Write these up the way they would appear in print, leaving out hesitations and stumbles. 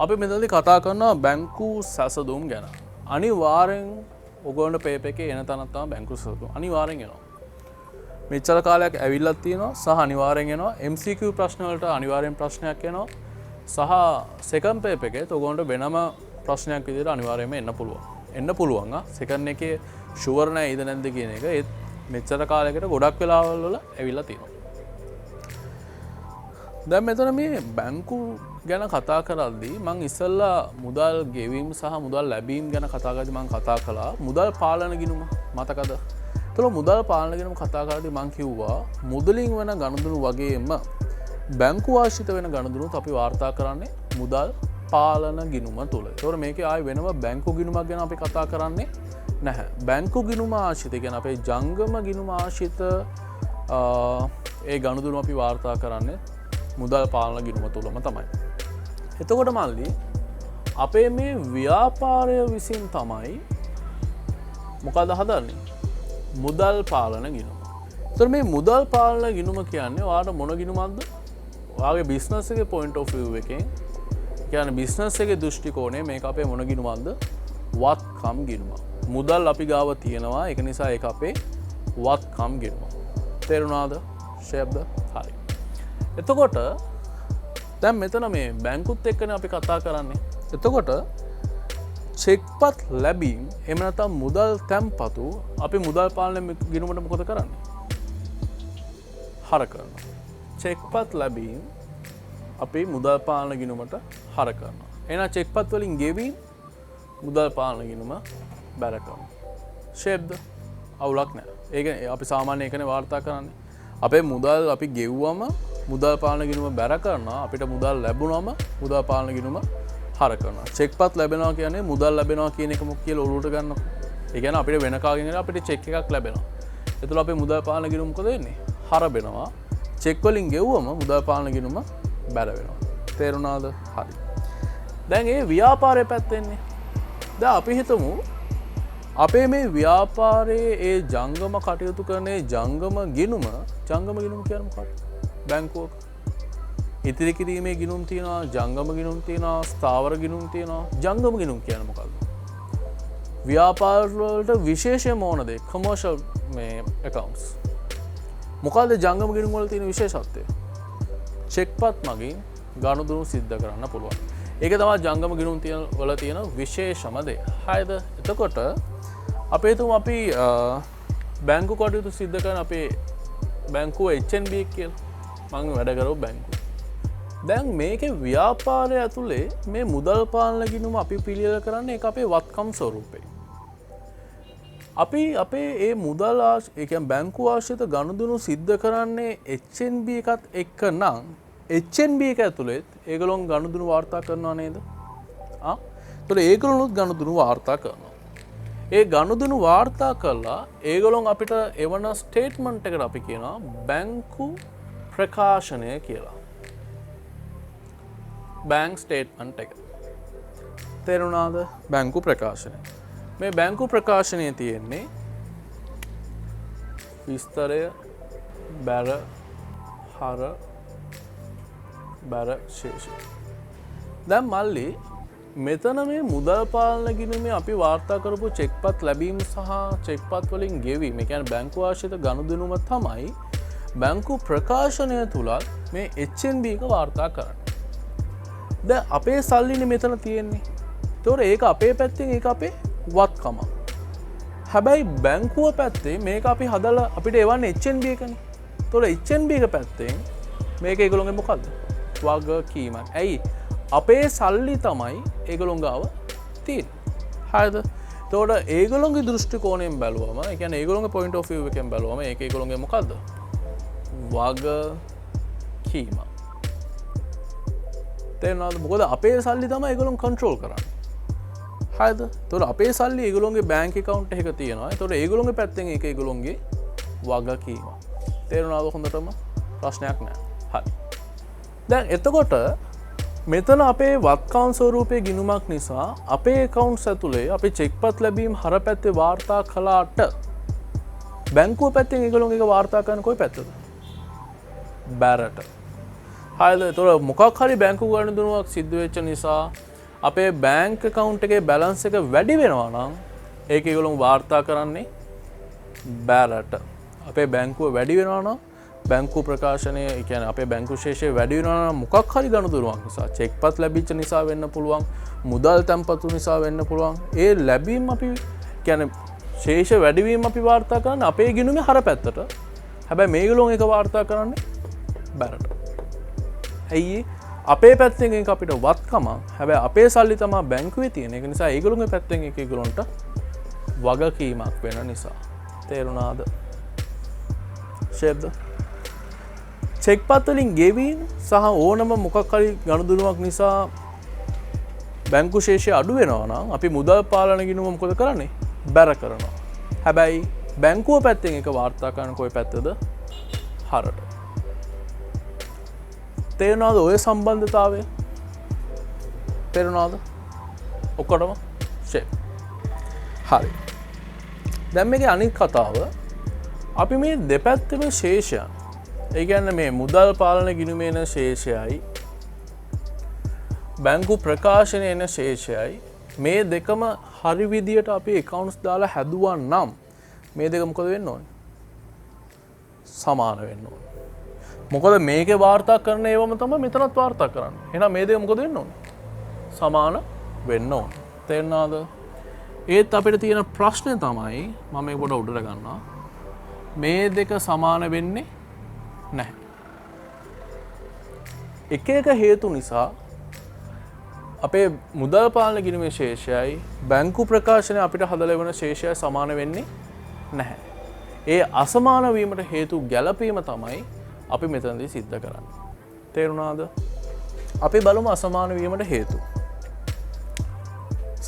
අපි මෙතනදි කතා කරනවා බැංකු සැසඳුම් ගැන. අනිවාර්යෙන් ඔයගොල්ලන්ට පේපර් එකේ එන තැනක් තමයි බැංකු සැසඳුම්. අනිවාර්යෙන් එනවා. මෙච්චර කාලයක් ඇවිල්ලා තියෙනවා සහ අනිවාර්යෙන් එනවා. MCQ ප්‍රශ්න වලට අනිවාර්යෙන් ප්‍රශ්නයක් එනවා. සහ සෙකන්ඩ් පේපර් එකේ ඔයගොල්ලන්ට වෙනම ප්‍රශ්නයක් විදිහට අනිවාර්යයෙන්ම එන්න පුළුවන්. එන්න පුළුවන්. සෙකන්ඩ් එකේ ෂුවර් නැහැ ඉද නැද්ද කියන එක ඒත් මෙච්චර කාලයකට ගොඩක් වෙලාවල් වල ඇවිල්ලා තියෙනවා. දැන් මෙතන මේ බැංකු ගැන කතා කරද්දී මං ඉස්සෙල්ලා මුදල් ගෙවීම සහ මුදල් ලැබීම ගැන කතා කරද්දී මං කතා කළා මුදල් පාලන ගිණුම මතකද? ඒතකොට මුදල් පාලන ගිණුම කතා කරද්දී මං කිව්වා මුදලින් වෙන ගනුදෙනු වගේම බැංකු ආශ්‍රිත වෙන ගනුදෙනුත් අපි වාර්තා කරන්නේ මුදල් පාලන ගිණුම තුල. ඒතකොට මේකේ ආයි වෙනම බැංකු ගිණුමක් ගැන අපි කතා කරන්නේ නැහැ. බැංකු ගිණුම ආශ්‍රිත කියන්නේ අපේ ජංගම ගිණුම ආශ්‍රිත ඒ ගනුදෙනු අපි වාර්තා කරන්නේ මුදල් පාලන ගිණුම තුලම තමයි. එතකොට මල්ලි අපේ මේ ව්‍යාපාරය විසින් තමයි මොකද හදන්නේ? මුදල් පාලන ගිණුම. එතකොට මේ මුදල් පාලන ගිණුම කියන්නේ ඔයාලට මොන ගිණුමක්ද? ඔයාගේ බිස්නස් එකේ point of view එකෙන් කියන්නේ බිස්නස් එකේ දෘෂ්ටි කෝණය මේක අපේ මොන ගිණුමක්ද? වත්කම් ගිණුම. මුදල් අපි ගාව තියෙනවා ඒක නිසා ඒක අපේ වත්කම් ගිණුම. තේරුණාද? ෂේප්ද? හරි. එතකොට දැන් මෙතන මේ බැංකුත් එක්කනේ අපි කතා කරන්නේ. එතකොට චෙක්පත් ලැබීම් එහෙම නැත්නම් මුදල් තැන්පතු අපි මුදල් පාලන ගිණුමට මොකද කරන්නේ? හර කරනවා. චෙක්පත් ලැබීම් අපි මුදල් පාලන ගිණුමට හර කරනවා. එහෙනම් චෙක්පත් වලින් ගෙවීම් මුදල් පාලන ගිණුම බැර කරනවා. ෂේප්ද? අවුලක් නැහැ. ඒක අපි සාමාන්‍ය එකනේ වාර්තා කරන්නේ. අපේ මුදල් අපි ගෙව්වම මුදල් පාලන ගිණුම බැර කරනවා අපිට මුදල් ලැබුණාම මුදල් පාලන ගිණුම හර කරනවා. චෙක්පත් ලැබෙනවා කියන්නේ මුදල් ලැබෙනවා කියන එක මොකක් කියලා ඔලුවට ගන්නකො. ඒ කියන්නේ අපිට වෙන කාගෙන් අපිට චෙක් එකක් ලැබෙනවා. ඒතකොට අපේ මුදල් පාලන ගිණුම මොකද වෙන්නේ? හර වෙනවා. චෙක් වලින් ගෙවුවම මුදල් පාලන ගිණුම බැර වෙනවා. තේරුණාද? හරි. දැන් මේ ව්‍යාපාරයේ පැත්තෙන්නේ. දැන් අපි හිතමු අපේ මේ ව්‍යාපාරයේ ඒ ජංගම කටයුතු කරන ජංගම ගිණුම කියන්නේ මොකක්ද? බැංකුවක ඉතිරි කිරීමේ ගිණුම් තියෙනවා, ජංගම ගිණුම් තියෙනවා, ස්ථාවර ගිණුම් තියෙනවා. ජංගම ගිණුම් කියන්නේ මොකක්ද? ව්‍යාපාර වලට විශේෂම ඕන දේ කොමර්ෂල් මේ accounts. මොකද්ද ජංගම ගිණුම් වල තියෙන විශේෂත්වය? චෙක්පත් මගින් ගනුදෙනු සිද්ධ කරන්න පුළුවන්. ඒක තමයි ජංගම ගිණුම් වල තියෙන විශේෂම දේ. හරිද? එතකොට අපේ තුම අපි බැංකු කටයුතු සිද්ධ කරන අපේ බැංකුව HNB කියලා මං වැඩ කරව බැංකුව. දැන් මේකේ ව්‍යාපාරය ඇතුලේ මේ මුදල් පාලන ගිණුම අපි පිළියෙල කරන්නේ ඒක අපේ වත්කම් ස්වරූපේ. අපි අපේ ඒ මුදල් ඒ කියන්නේ බැංකු ආශ්‍රිත ගනුදෙනු සිද්ධ කරන්නේ HNB එකත් එක්ක නම් HNB එක ඇතුලේ ඒගොල්ලෝ ගනුදෙනු වාර්තා කරනවා නේද? ඒතකොට ඒගොල්ලොත් ගනුදෙනු වාර්තා කරනවා. ඒ ගනුදෙනු වාර්තා කළා ඒගොල්ලෝ අපිට එවන ස්ටේට්මන්ට් එකට අපි කියනවා බැංකු ප්‍රකාශනය කියලා. බැංක් ස්ටේට්මන්ට් එක. තේරුණාද? බැංකු ප්‍රකාශනය. මේ බැංකු ප්‍රකාශනය තියෙන්නේ විස්තරය බැර හර බැර ශේෂය. දැන් මල්ලි මෙතන මේ මුදල් පාලන ගිණුමේ අපි වාර්තා කරපු චෙක්පත් ලැබීම සහ චෙක්පත් වලින් ගෙවීම, ඒ කියන්නේ බැංකු ආශ්‍රිත ගනුදෙනුම තමයි බැංකු ප්‍රකාශනය තුලත් මේ HNB එක වාර්තා කරන්නේ. දැන් අපේ සල්ලිනේ මෙතන තියෙන්නේ. ඒතකොට ඒක අපේ පැත්තෙන් ඒක අපේ වත්කම. හැබැයි බැංකුව පැත්තේ මේක අපි හදලා අපිට එවන්නේ HNB එකනේ. ඒතකොට HNB එක පැත්තෙන් මේක ඒගොල්ලෝගේ මොකද්ද? වගකීමක්. ඇයි? අපේ සල්ලි තමයි ඒගොල්ලෝ ගාව තියෙන්නේ. හරිද? එතකොට ඒගොල්ලෝගේ දෘෂ්ටි කෝණයෙන් බැලුවම, ඒ කියන්නේ ඒගොල්ලෝගේ point of view එකෙන් බැලුවම ඒක ඒගොල්ලෝගේ මොකද්ද? වගකීම. තේරුණාද? මොකද අපේ සල්ලි තමයි ඒගොල්ලෝ කන්ට්‍රෝල් කරන්නේ. හරිද? එතකොට අපේ සල්ලි ඒගොල්ලෝගේ බැංක් account එකක තියෙනවා. එතකොට ඒගොල්ලෝගේ පැත්තෙන් ඒක ඒගොල්ලෝගේ වගකීම. තේරුණාද හොඳටම? ප්‍රශ්නයක් නැහැ. හරි. දැන් එතකොට මෙතන අපේ වත්කම් ස්වරූපයේ ගිණුමක් නිසා අපේ accounts ඇතුලේ අපි චෙක්පත් ලැබීම් හර පැත්තේ වාර්තා කළාට බැංකුව පැත්තෙන් ඒගොල්ලෝ එක වාර්තා කරන කොයි පැත්තද? බැරට. හරිද? ඒතකොට මොකක් හරි බැංකු ගනුදෙනුවක් සිද්ධ වෙච්ච නිසා අපේ බැංක් account එකේ balance එක වැඩි වෙනවා නම් ඒක ඒගොල්ලෝ වාර්තා කරන්නේ බැලට. අපේ බැංකුව වැඩි වෙනවා නම් බැංකු ප්‍රකාශනය කියන්නේ අපේ බැංකු ශේෂය වැඩි වෙනවා නම් මොකක් හරි ගනුදෙනුවක් නිසා චෙක්පත් ලැබිච්ච නිසා වෙන්න පුළුවන්, මුදල් තැන්පතු නිසා වෙන්න පුළුවන්. ඒ ලැබීම් අපි කියන්නේ ශේෂ වැඩිවීම අපි වාර්තා කරන්නේ අපේ ගිණුමේ හර පැත්තට. හැබැයි මේගොල්ලෝ ඒක වාර්තා කරන්නේ බැලට. ඇයි අපේ පැත්තෙන් එක අපිට වත්කම. හැබැයි අපේ සල්ලි තමයි බැංකුවේ තියෙන. ඒක නිසා ඒගොල්ලෝගේ පැත්තෙන් එක ඒගොල්ලන්ට වගකීමක් වෙන නිසා. තේරුණාද? ෂේප්ද? චෙක්පත් වලින් ගෙවීම සහ ඕනම මොකක් හරි ගනුදෙනුවක් නිසා බැංකු ශේෂය අඩු වෙනවා නම් අපි මුදල් පාලන ගිණුම මොකද කරන්නේ? බැර කරනවා. හැබැයි බැංකුව පැත්තෙන් එක වාර්තා කරන කොයි පැත්තද? හරට. තේරුණාද ඔය සම්බන්ධතාවය? තේරුණාද? ඔක්කොටම ෂේප්. හරි. දැන් මේකේ අනිත් කතාව අපි මේ දෙපැත්තෙම ශේෂයන් ඒ කියන්නේ මේ මුදල් පාලන ගිණුමේ එන ශේෂයයි බැංකු ප්‍රකාශනයේ එන ශේෂයයි මේ දෙකම හරි විදියට අපි accounts දාලා හැදුවා නම් මේ දෙක මොකද වෙන්න ඕනේ? සමාන වෙන්න ඕනේ. මොකද මේකේ වාර්තා කරන ඒවම තමයි මෙතනත් වාර්තා කරන්නේ. එහෙනම් මේ දෙක මොකද වෙන්න ඕනේ? සමාන වෙන්න ඕනේ. තේරුණාද? ඒත් අපිට තියෙන ප්‍රශ්නේ තමයි මම මේක පොඩ උඩට ගන්නවා. මේ දෙක සමාන වෙන්නේ නැහැ. එක එක හේතු නිසා අපේ මුදල් පාලන ගිණුමේ ශේෂයයි බැංකු ප්‍රකාශනය අපිට හදලා වෙන ශේෂයයි සමාන වෙන්නේ නැහැ. ඒ අසමාන වීමට හේතු ගැළපීම තමයි අපි මෙතනදී සිද්ධ කරන්නේ. තේරුණාද? අපි බලමු අසමාන වීමට හේතු.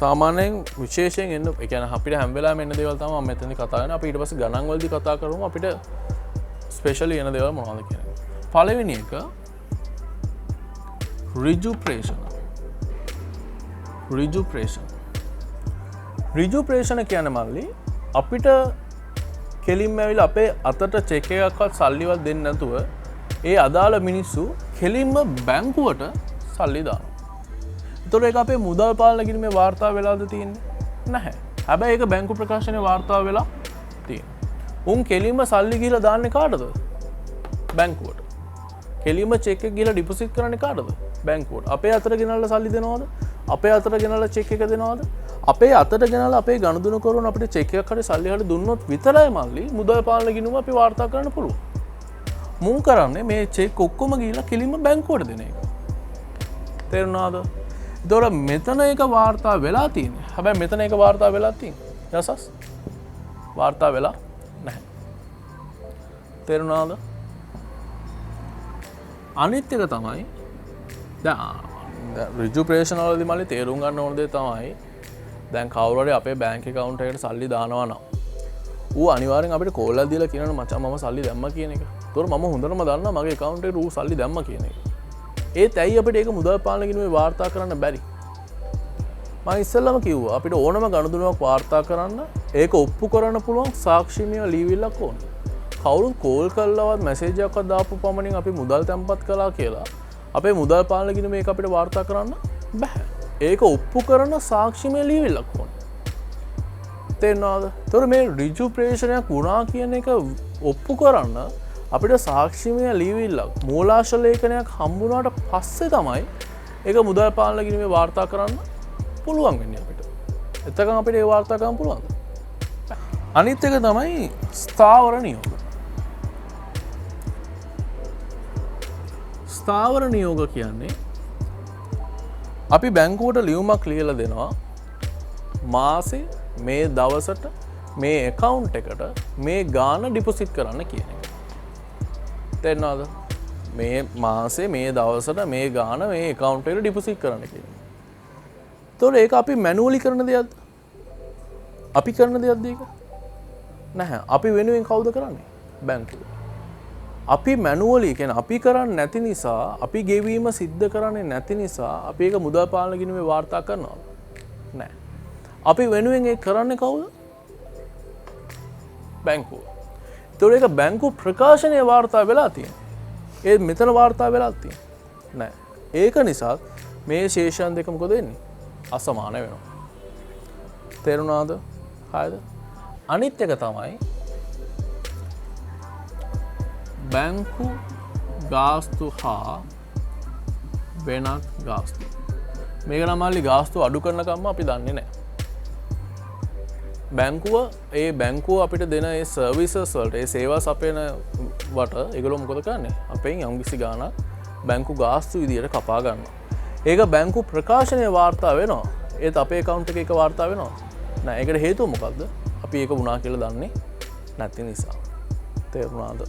සාමාන්‍යයෙන් විශේෂයෙන් එන්න ඒ කියන්නේ අපිට හැම වෙලාවෙම එන්න දේවල් තමයි මම මෙතනදී කතා කරන්නේ. අපි ඊට පස්සේ ගණන් වලදී කතා කරමු අපිට ස්පෙෂලි එන දේවල් මොනවද කියන්නේ. පළවෙනි එක ඍජු ප්‍රේෂණ. ඍජු ප්‍රේෂණ කියන්නේ මල්ලි අපිට කෙලින්ම ඇවිල්ලා අපේ අතට චෙක් එකක්වත් සල්ලිවත් දෙන්නේ නැතුව ඒ අදාළ මිනිස්සු කෙලින්ම බැංකුවට සල්ලි දානවා. ඒතකොට ඒක අපේ මුදල් පාලන ගිණුමේ වාර්තා වෙලාද තියෙන්නේ? නැහැ. හැබැයි ඒක බැංකු ප්‍රකාශනයේ වාර්තා වෙලා තියෙනවා. උන් කෙලින්ම සල්ලි ගිහලා දාන්නේ කාටද? බැංකුවට. කෙලින්ම චෙක් එක ගිහලා ඩිපොසිට් කරන්නේ කාටද? බැංකුවට. අපේ අතට ගෙනල්ලා සල්ලි දෙනවද? අපේ අතට ගෙනල්ලා චෙක් එක දෙනවද? අපේ අතට ගෙනල්ලා අපේ ගනුදෙනු කරන අපිට චෙක් එකක් හරි සල්ලි හරි දුන්නොත් විතරයි මල්ලි මුදල් පාලන ගිණුම අපි වාර්තා කරන්න පුළුවන්. මුන් කරන්නේ මේ චෙක් ඔක්කොම ගිහලා කෙලින්ම බැංකුවට දෙන එක. තේරුණාද? ඒතකොට මෙතන එක වාර්තා වෙලා තියෙන්නේ. හැබැයි මෙතන එක වාර්තා වෙලා තියෙන්නේ. යසස්. වාර්තා වෙලා නැහැ. තේරුණාද? අනිත් එක තමයි දැන් ඍජු ප්‍රේෂණ වලදී මල්ලි තේරුම් ගන්න ඕන දේ තමයි දැන් කවුරු හරි අපේ බැංක් account එකට සල්ලි දානවා නම් ඌ අනිවාර්යෙන් අපිට කෝල් එකක් දීලා කියනවා මචං මම සල්ලි දැම්මා කියන එක. ඒතකොට මම හොඳටම දන්නවා මගේ account එකට ඌ සල්ලි දැම්මා කියන එක. ඒත් ඇයි අපිට ඒක මුදල් පාලන ගිණුමේ වාර්තා කරන්න බැරි? මම ඉස්සෙල්ලාම කිව්වා අපිට ඕනම ගනුදෙනුවක් වාර්තා කරන්න ඒක ඔප්පු කරන්න පුළුවන් සාක්ෂිමය ලියවිල්ලක් ඕනේ. කවුරුත් කෝල් කළාවත් මැසේජ් එකක්වත් දාපු පමණින් අපි මුදල් තැන්පත් කළා කියලා අපේ මුදල් පාලන ගිණුම මේක අපිට වාර්තා කරන්න බෑ. ඒක ඔප්පු කරන සාක්ෂිමය ලියවිල්ලක් ඕනේ. තේරෙනවද? ඒතර මේ ඍජු ප්‍රේෂණයක් වුණා කියන එක ඔප්පු කරන්න අපිට සාක්ෂිමය ලියවිල්ලක් මූලාශ්‍ර ලේඛනයක් හම්බුනාට පස්සේ තමයි ඒක මුදල් පාලන ගිණුමේ වාර්තා කරන්න පුළුවන් වෙන්නේ අපිට. එතකන් අපිට ඒ වාර්තා කරන්න පුළුවන්ද? අනිත් එක තමයි ස්ථාවර නියෝග. ස්ථාවර නියෝග කියන්නේ අපි බැංකුවට ලියුමක් ලියලා දෙනවා මාසේ මේ දවසට මේ account එකට මේ ගාණ ඩිපොසිට් කරන්න කියන එක. තේරෙනවද? මේ මාසේ මේ දවසට මේ ගාණ මේ account එකට ඩිපොසිට් කරන්න කියන එක. ඒතකොට ඒක අපි මැනුවලි කරන දෙයක්ද? අපි කරන දෙයක්ද ඒක? නැහැ. අපි වෙනුවෙන් කවුද කරන්නේ? බැංකුව. අපි මැනුවලි කියන්නේ අපි කරන්නේ නැති නිසා, අපි ගෙවීම සිද්ධ කරන්නේ නැති නිසා අපි ඒක මුදල් පාලන ගිණුමේ වාර්තා කරනවා. නැහැ. අපි වෙනුවෙන් ඒක කරන්නේ කවුද? බැංකුව. ඒතකොට ඒක බැංකු ප්‍රකාශනයේ වාර්තා වෙලා තියෙනවා. ඒ මෙතන වාර්තා වෙලා තියෙනවා. නැහැ. ඒක නිසා මේ ශේෂයන් දෙක මොකද වෙන්නේ? අසමාන වෙනවා. තේරුණාද? හරිද? අනිත් එක තමයි බැංකු ගාස්තු හා වෙනත් ගාස්තු. මේක නම් මල්ලි ගාස්තු අඩු කරනකම්ම අපි දන්නේ නැහැ. බැංකුව අපිට දෙන ඒ සර්විසස් වලට ඒ සේවා සපයන වට ඒගොල්ලෝ මොකද කරන්නේ? අපෙන් යම්කිසි ගාණක් බැංකු ගාස්තු විදියට කපා ගන්නවා. ඒක බැංකු ප්‍රකාශනයේ වාර්තා වෙනවා. ඒත් අපේ account එකේ ඒක වාර්තා වෙනවා. නෑ ඒකට හේතුව මොකද්ද? අපි ඒක වුණා කියලා දන්නේ නැති නිසා. තේරුණාද?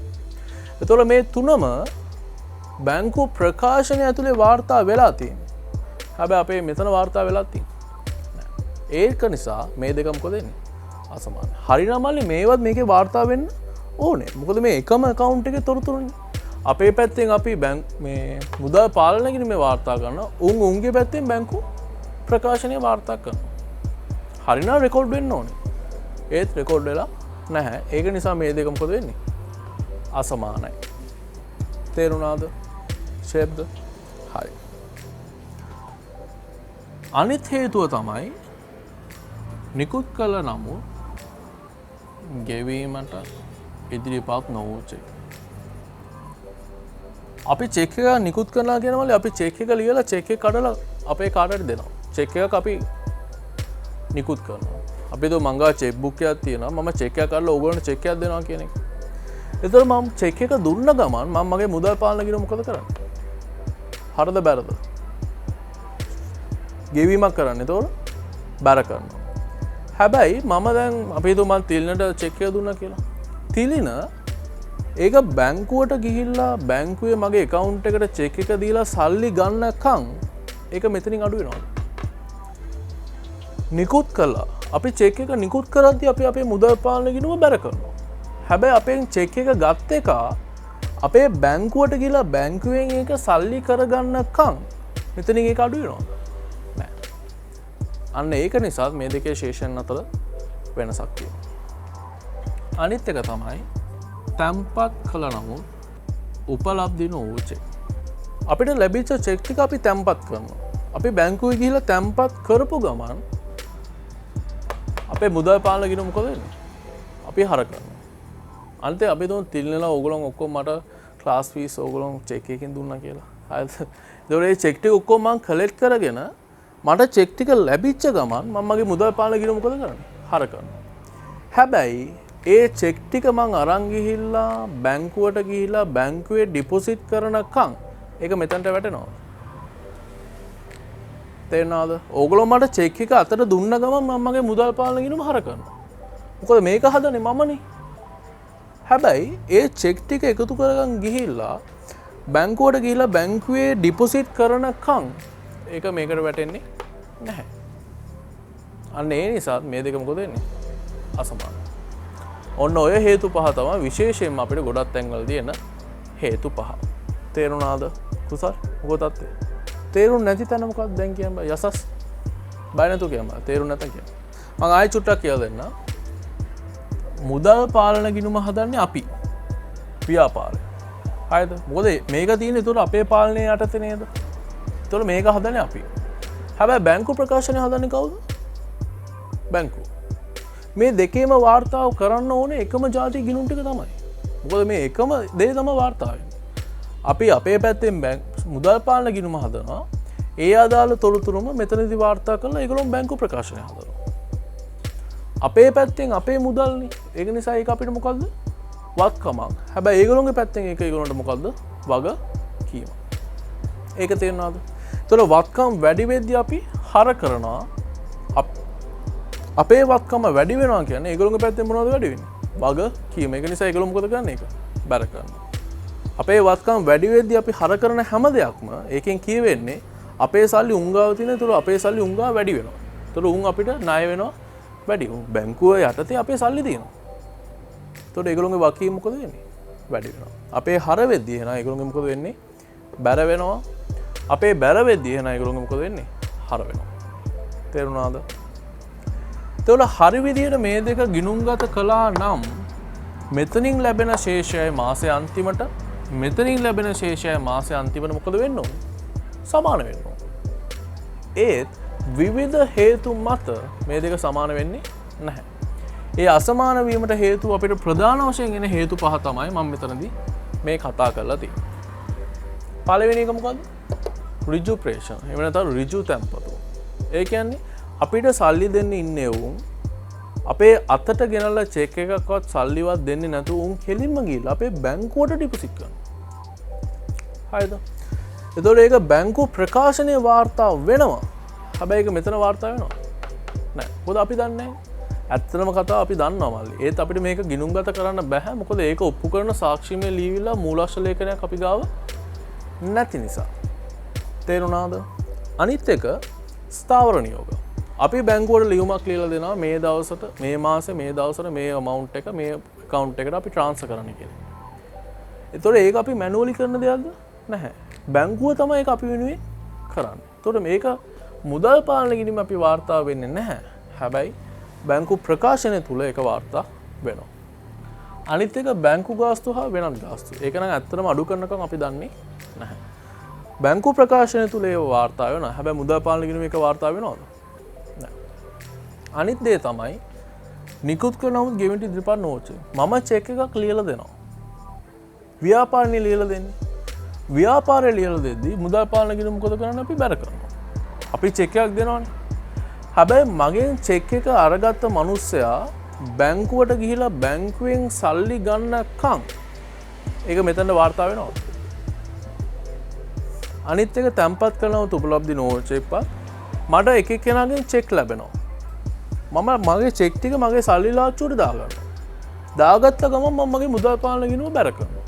එතකොට මේ තුනම බැංකු ප්‍රකාශනය ඇතුලේ වාර්තා වෙලා තියෙනවා. හැබැයි අපේ මෙතන වාර්තා වෙලා තියෙන්නේ. ඒක නිසා මේ දෙක මොකද වෙන්නේ? අසමානයි. හරිනම් මල්ලි මේවත් මේකේ වාර්තා වෙන්න ඕනේ. මොකද මේ එකම account එකේ තොරතුරුනේ. අපේ පැත්තෙන් අපි මේ මුදල් පාලන ගිණුමේ වාර්තා කරනවා. උන්ගේ පැත්තෙන් බැංකු ප්‍රකාශනය වාර්තා කරනවා. හරිනම් රෙකෝඩ් වෙන්න ඕනේ. ඒත් රෙකෝඩ් වෙලා නැහැ. ඒක නිසා මේ දෙක මොකද වෙන්නේ? අසමානයි. තේරුණාද? ෂේප්ද? හරි. අනිත් හේතුව තමයි නිකුත් කළ නමුත් ගෙවීමට ඉදිරිපත් නොවූ චෙක්. අපි චෙක් එක නිකුත් කරනවා කියනවලු අපි චෙක් එක ලියලා චෙක් එක කඩලා අපේ කාටට දෙනවා. චෙක් එකක් අපි නිකුත් කරනවා. අපි දෝ මංගා චෙක් බුක් එකක් තියෙනවා. මම චෙක් එකක් කරලා ඕගොල්ලන්ට චෙක් එකක් දෙනවා කියන එක. එතකොට මම චෙක් එක දුන්න ගමන් මම මගේ මුදල් පාලන ගිණුම මොකද කරන්නේ? හරිද බැරද? ගෙවීමක් කරන්නේ. එතකොට බැර කරනවා. හැබැයි මම දැන් අපි හිතුව මම තිලිනට චෙක් එක දුන්නා කියලා. තිලින ඒක බැංකුවට ගිහිල්ලා බැංකුවේ මගේ account එකට චෙක් එක දීලා සල්ලි ගන්නකම් ඒක මෙතනින් අඩු වෙනවා. නිකුත් කළා. අපි චෙක් එක නිකුත් කරද්දී අපි අපේ මුදල් පාලන ගිණුම බැර කරනවා. හැබැයි අපෙන් චෙක් එක ගත්ත එක අපේ බැංකුවට ගිහිල්ලා බැංකුවෙන් ඒක සල්ලි කරගන්නකම් මෙතනින් ඒක අඩු වෙනවා. නෑ. අන්න ඒක නිසා මේ දෙකේ ශේෂයන් අතර වෙනසක් තියෙනවා. අනිත් එක තමයි තැම්පත් කළ නමුත් උපලබ්ධි නොවූ චෙක්. අපිට ලැබිච්ච චෙක් ටික අපි තැම්පත් කරනවා. අපි බැංකුවේ ගිහිල්ලා තැම්පත් කරපු ගමන් අපේ මුදල් පාලන ගිණුම මොකද වෙන්නේ? අපි හර කරනවා. අන්තිමට අපි දුන්න තිල්නලා ඕගොල්ලෝ ඔක්කොම මට ක්ලාස් ෆීස් ඕගොල්ලෝ චෙක් එකකින් දුන්නා කියලා. හරිද? ඒතකොට මේ චෙක් ටික ඔක්කොම මම කලෙක්ට් කරගෙන මට චෙක් ටික ලැබිච්ච ගමන් මම මගේ මුදල් පාලන ගිණුම මොකද කරන්නේ? හර කරනවා. හැබැයි ඒ චෙක් ටික මං අරන් ගිහිල්ලා බැංකුවට ගිහිල්ලා බැංකුවේ ඩිපොසිට් කරනකම් ඒක මෙතනට වැටෙනවා. තේරෙනවද? ඕගොල්ලෝ මට චෙක් එක අතට දුන්න ගමන් මම මගේ මුදල් පාලන ගිණුම හර කරනවා. මොකද මේක හදන්නේ මමනේ. හැබැයි ඒ චෙක් ටික එකතු කරගන් ගිහිල්ලා බැංකුවට ගිහිල්ලා බැංකුවේ ඩිපොසිට් කරනකම් ඒක මේකට වැටෙන්නේ නැහැ. අන්න ඒ නිසා මේ දෙක මොකද වෙන්නේ? අසමානයි. ඔන්න ඔය හේතු පහ තමයි විශේෂයෙන්ම අපිට ගොඩක් තැන්වලදී එන හේතු පහ. තේරුණාද? කුසල් මොකද තත්ත්වය? තේරුම් නැති තැන මොකක්ද දැන් කියන්න බෑ. යසස් බය නැතුව කියන්න බෑ. තේරුම් නැතන් කියන්න. මම ආයෙ චුට්ටක් කියලා දෙන්න. මුදල් පාලන ගිණුම හදන්නේ අපි. ව්‍යාපාරය. හරිද? මොකද මේක තියෙන්නේ ඒතකොට අපේ පාලනය යටතේ නේද? ඒතකොට මේක හදන්නේ අපි. හැබැයි බැංකු ප්‍රකාශනය හදන්නේ කවුද? බැංකුව. මේ දෙකේම වාර්තාව කරන්න ඕනේ එකම ජාති ගිණුම් ටික තමයි. මොකද මේ එකම දේ තමයි වාර්තා වෙන්නේ. අපි අපේ පැත්තෙන් මුදල් පාලන ගිණුම හදනවා. ඒ අදාළ තොරතුරුම මෙතනදී වාර්තා කරලා ඒගොල්ලෝ බැංකු ප්‍රකාශනය හදනවා. අපේ පැත්තෙන් අපේ මුදල්නේ. ඒක නිසා ඒක අපිට මොකද්ද? වත්කමක්. හැබැයි ඒගොල්ලෝගේ පැත්තෙන් ඒක ඒගොල්ලන්ට මොකද්ද? වගකීමක්. ඒක තේරෙනවද? ඒතර වත්කම් වැඩි වෙද්දී අපි හර කරනවා. අපේ වත්කම වැඩි වෙනවා කියන්නේ ඒගොල්ලෝගේ පැත්තෙන් මොනවද වැඩි වෙන්නේ? වගකීම. ඒක නිසා ඒගොල්ලෝ මොකද කරන්නේ? ඒක බැර කරනවා. අපේ වත්කම් වැඩි වෙද්දී අපි හර කරන හැම දෙයක්ම ඒකෙන් කියවෙන්නේ අපේ සල්ලි උංගාව තියෙන. ඒතර අපේ සල්ලි උංගාව වැඩි වෙනවා. ඒතර උන් අපිට ණය වෙනවා වැඩි. බැංකුව යටතේ අපේ සල්ලි තියෙනවා. ඒතර ඒගොල්ලෝගේ වගකීම මොකද වෙන්නේ? වැඩි වෙනවා. අපේ හර වෙද්දී එහෙනම් ඒගොල්ලෝගේ මොකද වෙන්නේ? බැර වෙනවා. අපේ බැර වෙද්දී එහෙනම් ඒගොල්ලෝගේ මොකද වෙන්නේ? හර වෙනවා. තේරුණාද? එතකොට හරි විදියට මේ දෙක ගිණුම්ගත කළා නම් මෙතනින් ලැබෙන ශේෂයයි මාසයේ අන්තිමට මෙතනින් ලැබෙන ශේෂයයි මාසයේ අන්තිමට මොකද වෙන්න ඕනේ? සමාන වෙන්න ඕනේ. ඒත් විවිධ හේතු මත මේ දෙක සමාන වෙන්නේ නැහැ. ඒ අසමාන වීමට හේතුව අපිට ප්‍රධාන වශයෙන් එන හේතු පහ තමයි මම මෙතනදී මේ කතා කරලා තියෙන්නේ. පළවෙනි එක මොකද්ද? ඍජු ප්‍රේෂණ. එහෙම නැත්නම් ඍජු තැන්පතු. ඒ කියන්නේ අපිට සල්ලි දෙන්න ඉන්නේ උන් අපේ අතට ගෙනල්ලා චෙක් එකක්වත් සල්ලිවත් දෙන්නේ නැතුව උන් කෙලින්ම ගිහලා අපේ බැංකුවට ඩිපොසිට් කරනවා. හරිද? එතකොට ඒක බැංකුව ප්‍රකාශනයේ වාර්තා වෙනවා. හැබැයි ඒක මෙතන වාර්තා වෙනවා නෑ. මොකද අපි දන්නේ නැහැ. ඇත්තම කතාව අපි දන්නවා මල්ලි. ඒත් අපිට මේක ගිණුම්ගත කරන්න බෑ. මොකද ඒක ඔප්පු කරන සාක්ෂිමය ලියවිලා මූලාශ්‍ර ලේඛනයක් අපි ගාව නැති නිසා. තේරුණාද? අනිත් එක ස්ථාවර නියෝග. අපි බැංකුවට ලියුමක් ලියලා දෙනවා මේ දවසට මේ මාසේ මේ දවසට මේ amount එක මේ account එකට අපි transfer කරන්න කියලා. ඒතකොට ඒක අපි මැනුවලි කරන දෙයක්ද? නැහැ. බැංකුව තමයි ඒක අපි වෙනුවෙන් කරන්නේ. ඒතකොට මේක මුදල් පාලන ගිණුම අපි වාර්තා වෙන්නේ නැහැ. හැබැයි බැංකු ප්‍රකාශනය තුල ඒක වාර්තා වෙනවා. අනිත් එක බැංකු ගාස්තු හා වෙනත් ගාස්තු. ඒක නම් ඇත්තටම අඩු කරනකම් අපි දන්නේ නැහැ. බැංකු ප්‍රකාශනය තුල ඒ වාර්තා වෙනවා. හැබැයි මුදල් පාලන ගිණුම ඒක වාර්තා වෙනවද? නැහැ. අනිත් දේ තමයි නිකුත් කරන නමුත් ගෙවන්ටි ඉදිරිපත් නෝට්ස්. මම චෙක් එකක් ලියලා දෙනවා. ව්‍යාපාරණිය ලියලා දෙන්නේ. ව්‍යාපාරය ලියලා දෙද්දී මුදල් පාලන ගිණුම මොකද කරන්නේ? අපි බැර කරනවා. අපි චෙක් එකක් දෙනවනේ. හැබැයි මගෙන් චෙක් එක අරගත්ත මිනිස්සයා බැංකුවට ගිහිලා බැංකුවෙන් සල්ලි ගන්නකම් ඒක මෙතන වාර්තා වෙනවා. අනිත් එක තැම්පත් කරනව උපලබ්ධි නෝට්ස් එකපත් මට එක එක්කෙනාගෙන් චෙක් ලැබෙනවා. මම මගේ චෙක් ටික මගේ සල්ලි ලාච්චුවට දාගන්නවා. දාගත්ත ගමන් මම මගේ මුදල් පාලන ගිණුම බැර කරනවා.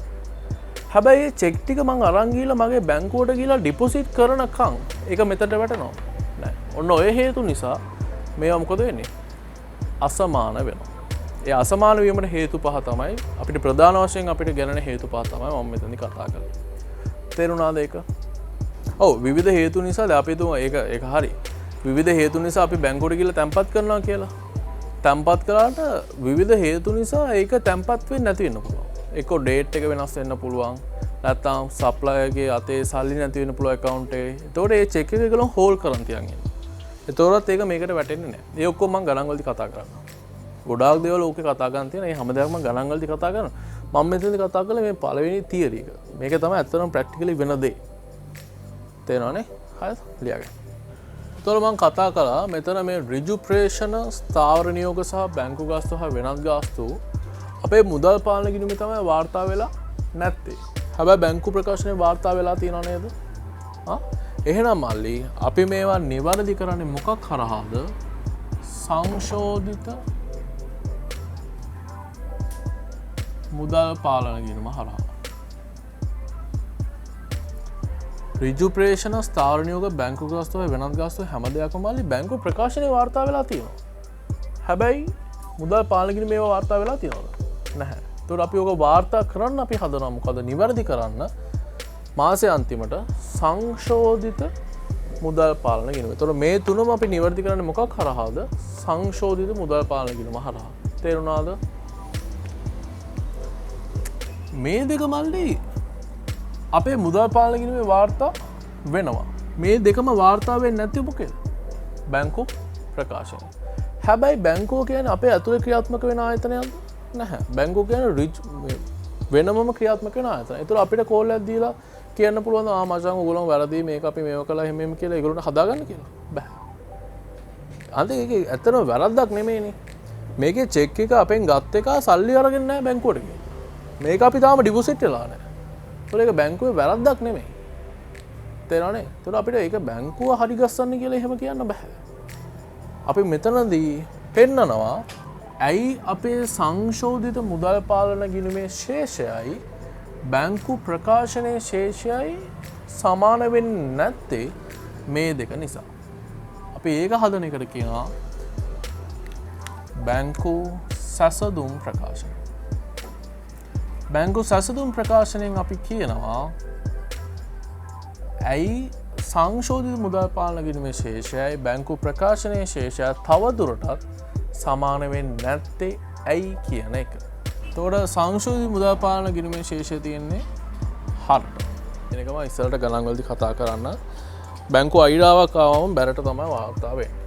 හැබැයි මේ චෙක් ටික මම අරන් ගිහලා මගේ බැංකුවට ගිහලා ඩිපොසිට් කරනකම් ඒක මෙතනට වැටෙනවා. නෑ. ඔන්න ඔය හේතු නිසා මේවා මොකද වෙන්නේ? අසමාන වෙනවා. ඒ අසමාන වීමට හේතු පහ තමයි අපිට ප්‍රධාන වශයෙන් අපිට ගැලෙන හේතු පහ තමයි මම මෙතනදී කතා කරන්නේ. තේරුණාද ඒක? ඔව් විවිධ හේතු නිසා දැන් අපි හිතමු ඒක හරි. විවිධ හේතු නිසා අපි බැංකුවට ගිහලා තැන්පත් කරනවා කියලා. තැන්පත් කළාට විවිධ හේතු නිසා ඒක තැන්පත් වෙන්නේ නැති වෙන්න පුළුවන්. එක්කෝ ඩේට් එක වෙනස් වෙන්න පුළුවන්. නැත්නම් සප්ලයර්ගේ අතේ සල්ලි නැති වෙන්න පුළුවන් account එකේ. ඒතකොට ඒ චෙක් එක ගලන් හෝල්ඩ් කරන් තියන් ඉන්න. ඒතොරත් ඒක මේකට වැටෙන්නේ නැහැ. ඒ ඔක්කොම මම ගණන් වලදී කතා කරනවා. ගොඩාක් දේවල් ඕකේ කතා ගන්න තියෙනවා. මේ හැම දෙයක්ම මම ගණන් වලදී කතා කරනවා. මම මෙතනදී කතා කළේ මේ පළවෙනි තියරි එක. මේක තමයි ඇත්තටම ප්‍රැක්ටිකලි වෙන දේ. තේරෙනවනේ? හරිද? ලියාගන්න. ඒතකොට මම කතා කළා මෙතන මේ ඍජු ප්‍රේෂණ, ස්ථාවර නියෝග සහ බැංකු ගාස්තු හා වෙනත් ගාස්තු අපේ මුදල් පාලන ගිණුමේ තමයි වාර්තා වෙලා නැත්තේ. හැබැයි බැංකු ප්‍රකාශනයේ වාර්තා වෙලා තියෙනව නේද? එහෙනම් මල්ලි අපි මේවා නිවැරදි කරන්නේ මොකක් හරහාද? සංශෝධිත මුදල් පාලන ගිණුම හරහා. ඍජු ප්‍රේෂණ, ස්ථාවර නියෝග, බැංකු ගාස්තු වෙනත් ගාස්තු හැම දෙයක්ම මල්ලි බැංකු ප්‍රකාශනයේ වාර්තා වෙලා තියෙනවා. හැබැයි මුදල් පාලන ගිණුම මේවා වාර්තා වෙලා තියෙනවද? නැහැ. ඒතකොට අපි ඔක වාර්තා කරන්න අපි හදනවා මොකද? නිවැරදි කරන්න මාසේ අන්තිමට සංශෝධිත මුදල් පාලන ගිණුම. ඒතකොට මේ තුනම අපි නිවැරදි කරන්නේ මොකක් හරහාද? සංශෝධිත මුදල් පාලන ගිණුම හරහා. තේරුණාද? මේ දෙක මල්ලි අපේ මුදල් පාලන ගිණුමේ වාර්තා වෙනවා. මේ දෙකම වාර්තා වෙන්නේ නැති මොකේද? බැංකු ප්‍රකාශන. හැබැයි බැංකුව කියන්නේ අපේ ඇතුලේ ක්‍රියාත්මක වෙන ආයතනයක්ද? නැහැ. බැංකුව කියන්නේ වෙනමම ක්‍රියාත්මක වෙන ආයතන. ඒතර අපිට කෝල් එකක් දීලා කියන්න පුළුවන් මචං ඔයගොල්ලෝ වැරදි මේක අපි මේව කළා එහෙම කියලා ඒගොල්ලන්ට හදාගන්න කියලා. බෑ. අන්තිම ඒක ඇත්තටම වැරද්දක් නෙමෙයිනේ. මේකේ චෙක් එක අපෙන් ගත්ත එක සල්ලි අරගෙන නැහැ බැංකුවට ගිහින්. මේක අපි තාම ඩිපොසිට් වෙලා නැහැ. ඒතර ඒක බැංකුවේ වැරද්දක් නෙමෙයි. තේරෙනවනේ? ඒතර අපිට ඒක බැංකුව හරි ගස්සන්න කියලා එහෙම කියන්න බෑ. අපි මෙතනදී පෙන්නනවා ඇයි අපේ සංශෝධිත මුදල් පාලන ගිණුමේ ශේෂයයි බැංකු ප්‍රකාශනයේ ශේෂයයි සමාන වෙන්නේ නැත්තේ මේ දෙක නිසා. අපි ඒක හදන එකට කියනවා බැංකු සැසඳුම් ප්‍රකාශන. බැංකු සැසඳුම් ප්‍රකාශනයෙන් අපි කියනවා ඇයි සංශෝධිත මුදල් පාලන ගිණුමේ ශේෂයයි බැංකු ප්‍රකාශනයේ ශේෂය තවදුරටත් සමාන වෙන්නේ නැත්තේ ඇයි කියන එක. එතකොට සංශෝධිත මුදල් පාලන ගිණුමේ ශේෂය තියෙන්නේ 7. එනකම ඉස්සරට ගණන් වලදී කතා කරන්න. බැංකු අයිඩාවක් ආවම බැරට තමයි වාර්තා වෙන්නේ.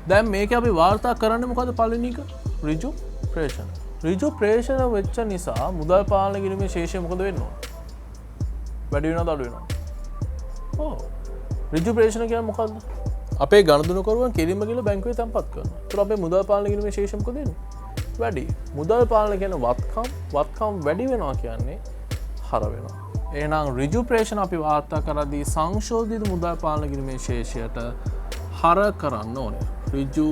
දැන් මේක අපි වාර්තා කරන්නේ මොකද පළවෙනි එක? ඍජු ප්‍රේෂණ. ඍජු ප්‍රේෂණ වෙච්ච නිසා මුදල් පාලන කිරීමේ ශේෂය මොකද වෙන්නේ? වැඩි වෙනවද අඩු වෙනවද? ඔව්. ඍජු ප්‍රේෂණ කියන්නේ මොකද්ද? අපේ ගණදුනුකරුවන් කෙලින්ම ගිහලා බැංකුවේ තැන්පත් කරනවා. ඒතර අපේ මුදල් පාලන කිරීමේ ශේෂය මොකද වෙන්නේ? වැඩි. මුදල් පාලන කියන්නේ වත්කම් වැඩි වෙනවා කියන්නේ හර වෙනවා. එහෙනම් ඍජු ප්‍රේෂණ අපි වාර්තා කරද්දී සංශෝධිත මුදල් පාලන කිරීමේ ශේෂයට හර කරන්න ඕනේ. ඍජු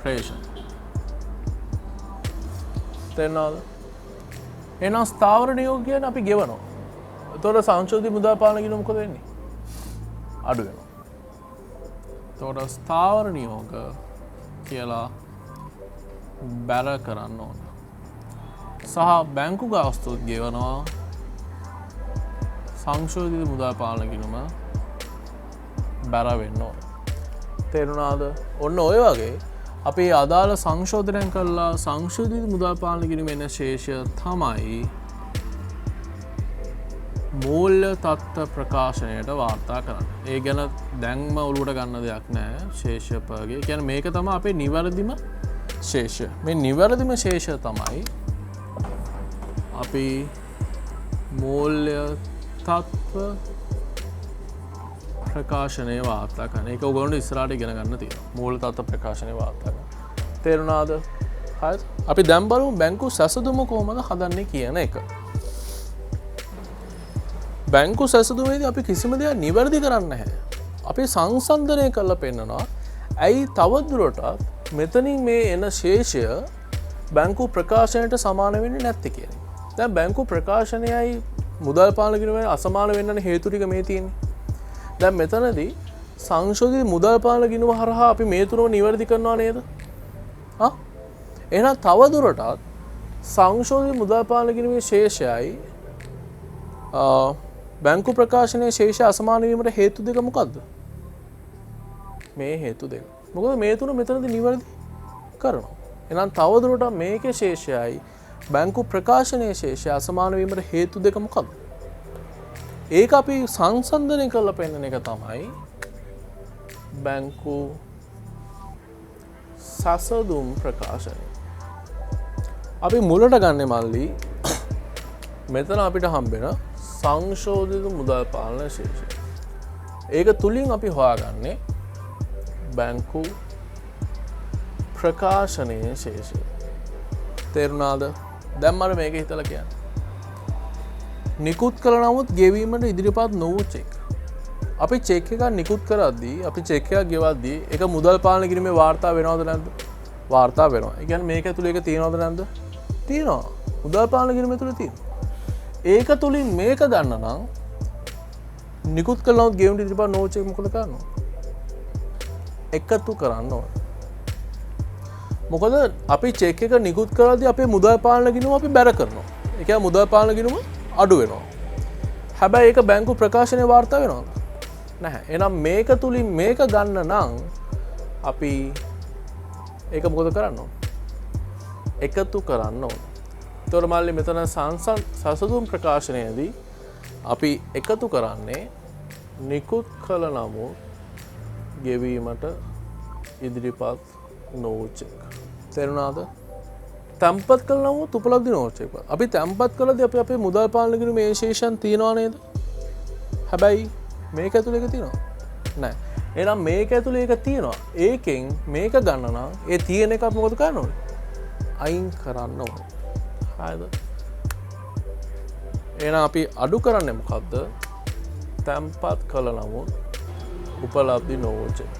ප්‍රේෂණ. තේරෙනවද? එහෙනම් ස්ථාවර නියෝග කියන්නේ අපි ගෙවනවා. එතකොට සංශෝධිත මුදල් පාලන කිරීම මොකද වෙන්නේ? අඩු වෙනවා. එතකොට ස්ථාවර නියෝග කියලා බැර කරන්න ඕන. සහ බැංකු ගාස්තුත් ගෙවනවා සංශෝධිත මුදල් පාලන කිරීම බැර වෙන්න ඕන. තේරුණාද? ඔන්න ඔය වගේ අපි අදාළ සංශෝධනය කරලා සංශෝධිත මුදල් පාලන කිරීම එන ශේෂය තමයි මූල්‍ය තත්ත්ව ප්‍රකාශනයට වාර්තා කරන්න. ඒ ගැන දැන්ම ඔලුවට ගන්න දෙයක් නෑ. ශේෂපගේ කියන්නේ මේක තමයි අපේ නිවැරදිම ශේෂය. මේ නිවැරදිම ශේෂය තමයි අපි මූල්‍ය තත්ත්ව ප්‍රකාශනය වාර්තා කරන. ඒක ඔයගොල්ලෝ ඉස්සරහට ඉගෙන ගන්න තියෙනවා. මූල්‍ය තත්ත්ව ප්‍රකාශනය වාර්තා කරන. තේරුණාද? හරිද? අපි දැන් බලමු බැංකු සැසඳුම කොහොමද හදන්නේ කියන එක. බැංකු සැසඳුමේදී අපි කිසිම දෙයක් නිවැරදි කරන්නේ නැහැ. අපි සංසන්දනය කරලා පෙන්නනවා. ඇයි තවදුරටත් මෙතනින් මේ එන ශේෂය බැංකු ප්‍රකාශනයට සමාන වෙන්නේ නැත්තේ කියන එක. දැන් බැංකු ප්‍රකාශනයයි මුදල් පාලන කිරීමේ අසමාන වෙන්න හේතු ටික මේ තියෙන්නේ. දැන් මෙතනදී සංශෝධිත මුදල් පාලන ගිණුම හරහා අපි මේ තුනම නිවැරදි කරනවා නේද? එහෙනම් තවදුරටත් සංශෝධිත මුදල් පාලන කිරීමේ ශේෂයයි බැංකු ප්‍රකාශනයේ ශේෂය අසමාන වීමට හේතු දෙක මොකක්ද? මේ හේතු දෙක. මොකද මේ තුන මෙතනදී නිවැරදි කරනවා. එහෙනම් තවදුරටත් මේකේ ශේෂයයි බැංකු ප්‍රකාශනයේ ශේෂය අසමාන වීමට හේතු දෙක මොකක්ද? ඒක අපි සංසන්දනය කරලා පෙන්නන එක තමයි බැංකු සසඳුම් ප්‍රකාශනය. අපි මුලට ගන්න මල්ලි මෙතන අපිට හම්බෙන සංශෝධිත මුදල් පාලන ශේෂය. ඒක තුලින් අපි හොයාගන්නේ බැංකු ප්‍රකාශනයේ ශේෂය. තේරුණාද? දැන් මම මේක හිතලා කියන්නේ. නිකුත් කළ නමුත් ගෙවීමට ඉදිරිපත් නොවූ චෙක්. අපි චෙක් එකක් නිකුත් කරද්දී අපි චෙක් එකක් ගෙවද්දී ඒක මුදල් පාලන කිරීමේ වාර්තා වෙනවද නැද්ද? වාර්තා වෙනවා. ඒ කියන්නේ මේක ඇතුලේ ඒක තියෙනවද නැද්ද? තියෙනවා. මුදල් පාලන කිරීම ඇතුලේ තියෙනවා. ඒක තුලින් මේක ගන්න නම් නිකුත් කළ නමුත් ගෙවීමට ඉදිරිපත් නොවූ චෙක් මොකද කරන්නේ? එකතු කරන්න ඕනේ. මොකද අපි චෙක් එක නිකුත් කරද්දී අපේ මුදල් පාලන ගිණුම අපි බැර කරනවා. ඒ කියන්නේ මුදල් පාලන ගිණුම අඩු වෙනවා. හැබැයි ඒක බැංකු ප්‍රකාශනයේ වාර්තා වෙනවද? නැහැ. එහෙනම් මේක තුලින් මේක ගන්න නම් අපි ඒක මොකද කරන්න ඕන? එකතු කරන්න ඕන. ඒතකොට මල්ලි මෙතන සසඳුම් ප්‍රකාශනයේදී අපි එකතු කරන්නේ නිකුත් කළ නමුත් ගෙවීමට ඉදිරිපත් නොවූ චෙක්. තේරුණාද? තැන්පත් කළ නමුත් උපලබ්ධි නොවූ චෙක්. අපි තැන්පත් කළදී අපි අපේ මුදල් පාලන කිරීමේ මේ ශේෂයන් තියනවා නේද? හැබැයි මේක ඇතුලේ ඒක තියනවා? නැහැ. එහෙනම් මේක ඇතුලේ ඒක තියනවා. ඒකෙන් මේක ගන්න නම් ඒ තියෙන එක මොකද කරන්න ඕනේ? අයින් කරන්න ඕනේ. හරිද? එහෙනම් අපි අඩු කරන්නේ මොකද්ද? තැන්පත් කළ නමුත් උපලබ්ධි නොවූ චෙක්.